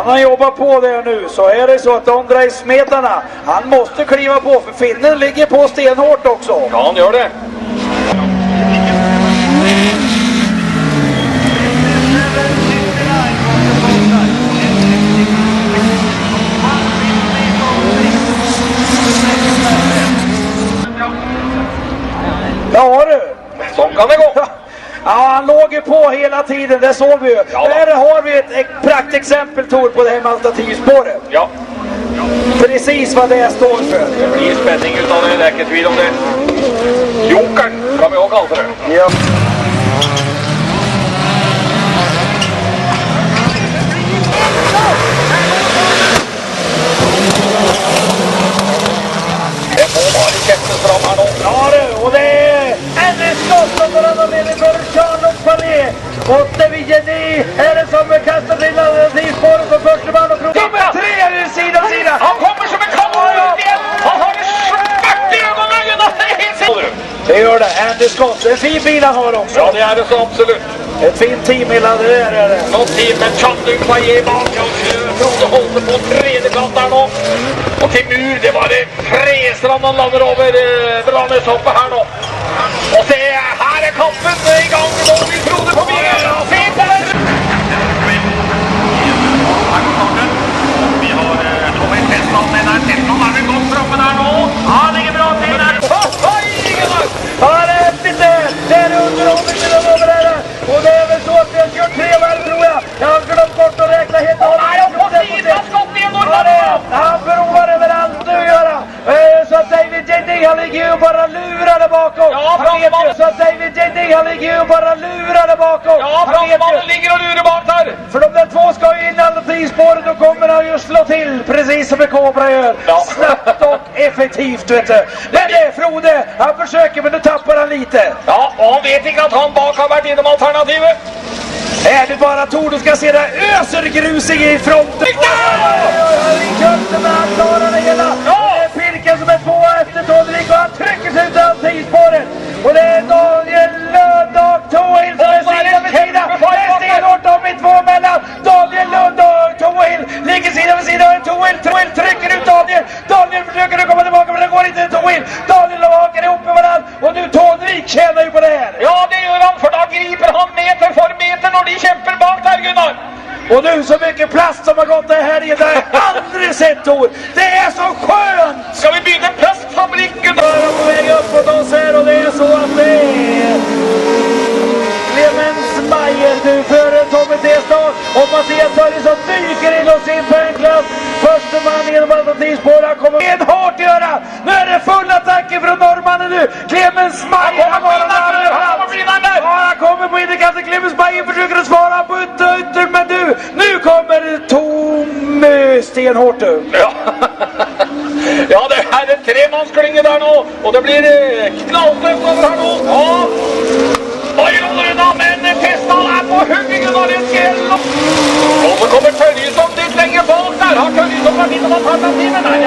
Han jobbar på det nu, så är det så att Ondrej Smetarna, han måste kliva på, för finnen ligger på stenhårt också. Ja, han gör det. Ja du. Så kan det gå. Ja, han låg ju på hela tiden, det såg vi ju. Ja, där har vi ett praktexempel, Tor, på det här med alternativspåret. Ja. Precis vad det står för. Det blir spänning utan det läket vid om det. Jokern kan vi också kalla för det. Ja. Det får vara i käftenstram här då. Ja du, och det är en skott och han har med för Charles Palais. Och Devigeni är det som kastar till alternativspåret på första man och provar. Nummer 3 är sida om sida. Han kommer som en kanon igen. Han har det svart i ögonen. Det gör det, Andy Scott. Det är en fin bil han har också. Ja, det är det så absolut. Ett fint team hela det där är det. Något team med Chandu Paye bak. Frode håller på tredje plats där då. Och till mur, det var det Frestrand han landar över Branneshoppet här då. Och se, här är kampen igång. Då vill Frode på bilen. Se där! Vi har Tommy Tesson med där. Tesson har vi gått framme där då. Ja, det är bra till där. Ja, det är häftigt det. Det är under över där. Och det är väl så att vi har kört 3 varv, tror jag. Jag har glömt bort att räkna helt och han provar överallt nu göra. Så att David J.D. han ligger ju bara lurade bakom. Ja, så att David J.D. han ligger ju bara lurade bakom. Ja, frontmannen ligger och lurar bak där. För de där två ska ju in alternativspåret, då kommer han ju slå till. Precis som en Cobra gör. Ja. Snabbt och effektivt, vet du. Men det, Frode, han försöker, men nu tappar han lite. Ja, och han vet inte att han bak har varit inom alternativet. Är det bara Tor, du ska se det öser grusing i fronten. Han köpte, men han klarar det hela. Det är Pirken som är på efter Todrik och han trycker sig ut alternativspåret. Och det är Daniel Löndag Tohill som är sida vid sida. Det är stenhårt om i 2 mellan. Daniel Löndag Tohill ligger sida vid sida. Tohill trycker ut Daniel. Daniel försöker nu komma tillbaka, men det går inte. Tohill. Daniel hakar ihop med varandra. Och nu Todrik tjänar ju på det här. Ja, det gör han, för då griper han meter för meter och de kämpar bak där, Gunnar. Och nu så mycket plast som har gått det här i, det har jag aldrig sett, Tor. Det är så skönt! Ska vi bygga en plastfabrik, Gunnar? Jag är på väg uppåt oss här och det är så att det är Clemens Mayer nu före Tommy Tesson. Och Mattias Börjesson dyker in och sin poängklass. Första man genom alternativspår. Han kommer med hårt göra. Nu är det full attacker från norrmannen nu. Clemens Mayer. Han kommer på innerkanten. Clemens Mayer försöker att svara på ytter. Men nu kommer Tom stenhårt nu. Ja. Ja, det här är 3-mansklinge där nu. Och det blir knallstöp över här nu. Ja. Oj, men Tesson är på huggingen av en skräll. Och så kommer Törjesson dit längre bak där. Har Törjesson varit inne på alternativen där?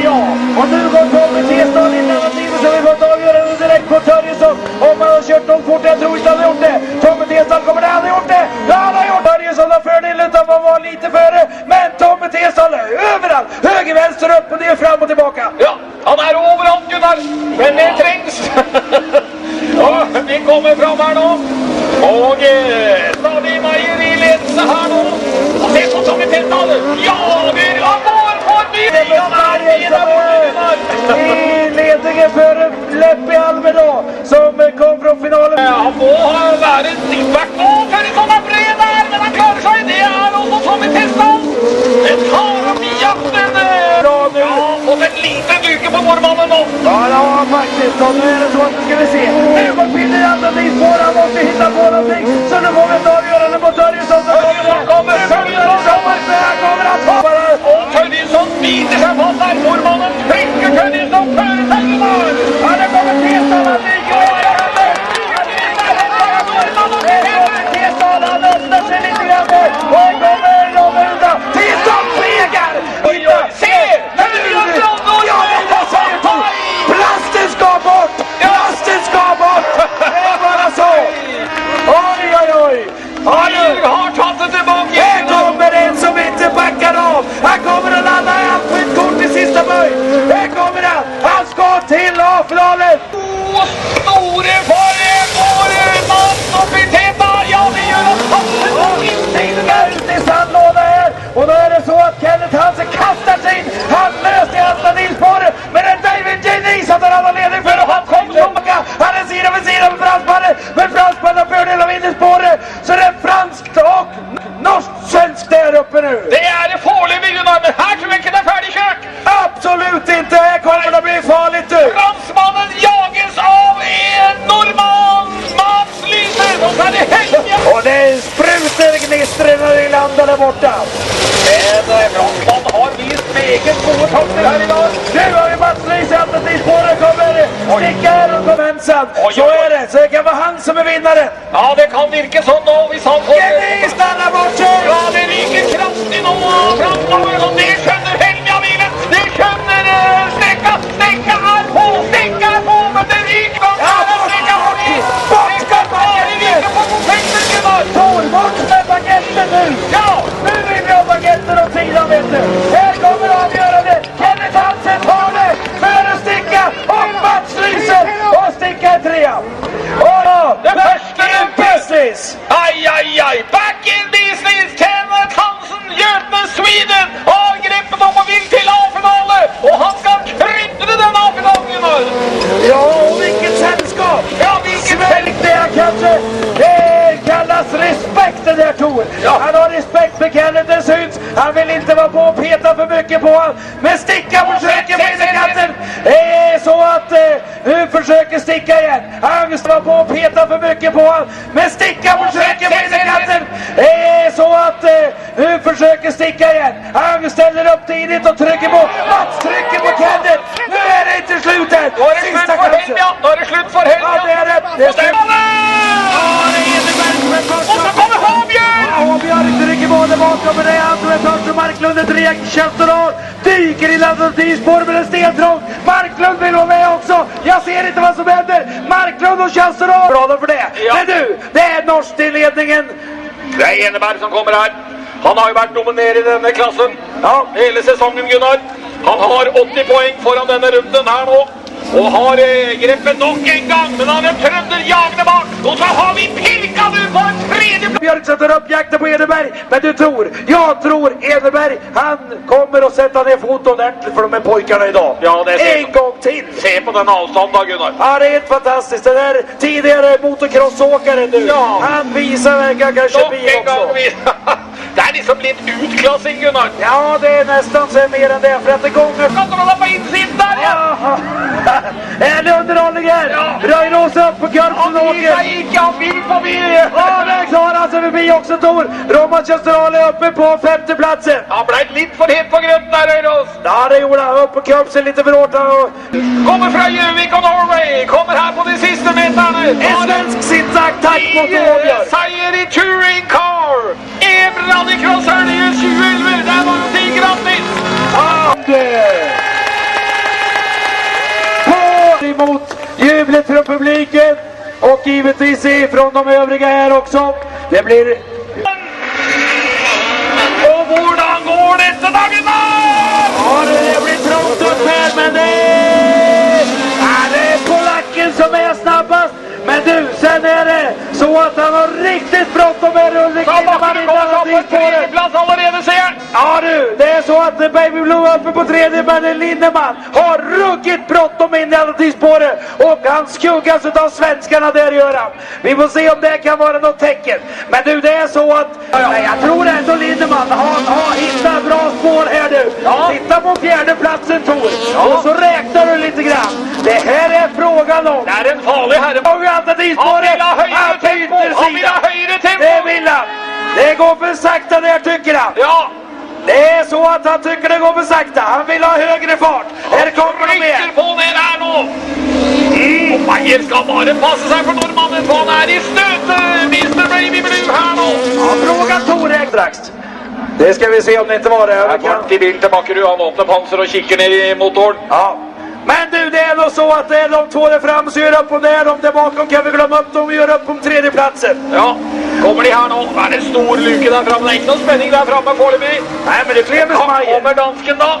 Ja. Och nu går Tommy Tesson in i alternativet, så vi får ta avgörande direkt på Törjesson. Om han har kört dem fort, jag tror inte han har gjort det. Tommy Tesson kommer det, han har gjort det. Ja, han har gjort det. Törjesson har fördelen av att vara lite före. Men Tommy Tesson är överallt. Höger, vänster, upp och ner, fram och tillbaka. Ja, han är överallt, Gunnar. Men det trängs. Ja, vi kommer fram här då. Och Stadig Majer i ledelse här då. Och se så som vi testar. Ja, vi har mål på en ny. I ledningen för Leppi Alme då, som kom från finalen. Han får ha världens snittback. Och Törjesson är bred där, men han klarar sig. Det är och så tar vi testar. Det tar de i jakten. Bra nu. Ja, och en liten dyker på norrmannen då. Ja, faktiskt. Och nu är det så att nu ska vi se. Nu går Pille i alternativspår. Han måste hitta på någonting. Så nu får vi ett avgörande på Törjesson. Törjesson kommer. Han kommer att ta. Och Törjesson biter sig fast där. Norrmannen trycker Törjesson före Törjesson. Ja, det kommer Tesson. Han ligger och Tesson, han öppnar sig lite grann. Och han kommer Romerunda. Tesson fegar. Se! Plasten ska bort! Plasten ska bort! Det är bara så! Oj, oj, oj! Har tagit det tillbaka! Här kommer en som inte A-finalen! Store for Mats och Piteta! Ja, det gör att han Ut i sandlåda här. Och då är det så att Kenneth Hansen kastar sig in. Han löste alternativspåret. Men det är David J. Nies att han har ledning för. Och han kom tillbaka. Han är sida vid sida med fransmannen. Men fransmannen har fördel av innerspåret. Så det är franskt och norskt-svenskt där uppe nu. Det är det farliga Gunnar, men här tror jag inte det är färdigkört. Absolut inte. Här kommer det bli farligt nu. Fransmannen jagas av en norrman. Mats Lysen. Och så är det Helge. Och det sprutar gnistren när det landar där borta. Men fransman har vist vägen god takter här idag. Nu har vi Mats Lysen alternativspåret. Kommer sticka här och kommer ensam. Så är det. Så det kan vara han som är vinnare. Ja, det kan virka så nå. Vi sa på Jenny stannar bort sig. Ja, det ryker kraftigt nå. Fransmannen som det känner Helga-bilen. Det känner Stecka. Stecka är på. Stecka är på. Men det ryker. Ja, Stecka bort. Bort ska baguetten. Tor, bort med baguetten nu. Ja, nu vill vi ha baguetten åt sidan, vet du. Här kommer avgörande. Kenneth Hansen tar det. Före Sticka och Mats Lysen. Och Sticka är trea. Och det första är business. Aj, aj, aj. Back in business. Kenneth Hansen, Götene, Sweden. Har greppet om och vill till A-finalen. Och han ska krydda den A-finalen. Ja, och vilket sällskap. Ja, vilket Svälk det här kanske. Det kallas respekt det där Tor. Ja. Han har respekt för Kenneth, det syns. Han vill inte vara på och peta för mycket på honom. Men Sticka försöker på innerkanten. Det är så att nu försöker Sticka igen. Han ska vara på och peta för mycket på honom. Men Sticka försöker på innerkanten. Det är så att nu försöker Sticka igen. Han ställer upp tidigt och trycker på. Mats trycker på Kenneth. Nu är det inte slutet. Då är det slut för Helga. Då är det slut för Helga. Ja, det är det. Det är slut. Och så kommer Håbjörn! Håbjörn trycker både bakom, men det är André först och Marklund är trea. Kjellsterdal dyker i landstidsspår med en stentrång. Marklund vill vara med också. Jag ser inte vad som händer. Marklund och Kjellsterdal. Bra för det. Ja. Men du, det är norskt i ledningen. Det är Eneberg som kommer här. Han har ju varit dominerad i denna klassen. Ja. Hela säsongen Gunnar. Han har 80 poäng foran denna runden här nu. Och har greppet nog en gång. Men han är trönder jagande bak. Och så har vi Pirka nu på en tredje plats. Björk sätter upp jakten på Eneberg. Men du tror, jag tror Eneberg, han kommer att sätta ner foten ordentligt för de här pojkarna idag. Ja, det är en gång till. Se på den avstånd då Gunnar. Ja, det är helt fantastiskt. Den där tidigare motocrossåkaren nu. Ja. Han visar verkligen kanske bil också. Det är liksom lite utklassning Gunnar. Ja, det är nästan så mer än det. För att det gånger... Kontrolla på insidan där ja. Är det underhållning här? Ja. Röjros upp på Kjellsterdal åker. Han vill förbi. Ja, det klarar han sig förbi också Tor. Roman Kjellsterdal är uppe på femte platsen. Han blev lite för het på grönt där Röjros. Ja, det gjorde han. Upp på Kjellsterdal lite för hårt. Kommer från Jövik och Norway. Kommer här på de sista metrarna. En svensk sittack mot Håbjörn. Säger i Touring Car. Rallycross hörde ju 2011. Där var de till grattis. På emot jublet från publiken. Och givetvis ifrån de övriga här också. Det blir... Och hvordan går detta dagarna? Ja, det blir trångt upp här, men det är polacken som är snabbast. Men du, sen är det så att han har riktigt bråttom med Ulrik Lindeman i landstidsspåret. Plats allerede ser. Ja du, det är så att Baby Blue uppe på tredje, men Lindeman har ruggigt bråttom in i landstidsspåret. Och han skuggas av svenskarna där gör han. Vi får se om det kan vara något tecken. Men du, det är så att jag tror ändå Lindeman har hittat bra spår här nu. Ja. Titta på fjärde platsen Tor. Ja. Och så räknar du lite grann. Det här är frågan om. Det är en farlig herre. Han vill ha högre tempo. Det vill han. Det går för sakta där tycker han. Ja. Det är så att han tycker det går för sakta. Han vill ha högre fart. Här kommer de med. På ner här nu. Och Bayer ska bara passa sig för norrmannen. För han är i stöt. Mr. Baby Blue här nu. Ja, fråga Torek strax. Det ska vi se om det inte var det. Här går till bild tillbaka. Han öppnar pansar och kikar ner i motorn. Ja. Men du, det är nog så att det är de två där fram så gör upp om det är de där bakom kan vi glömma upp dem och gör upp om tredje platsen. Ja, kommer de här nu? Är det stor luke där framme? Det är inte någon spänning där framme Foleby. Nej, men det är Clemens Majer. Kommer dansken då?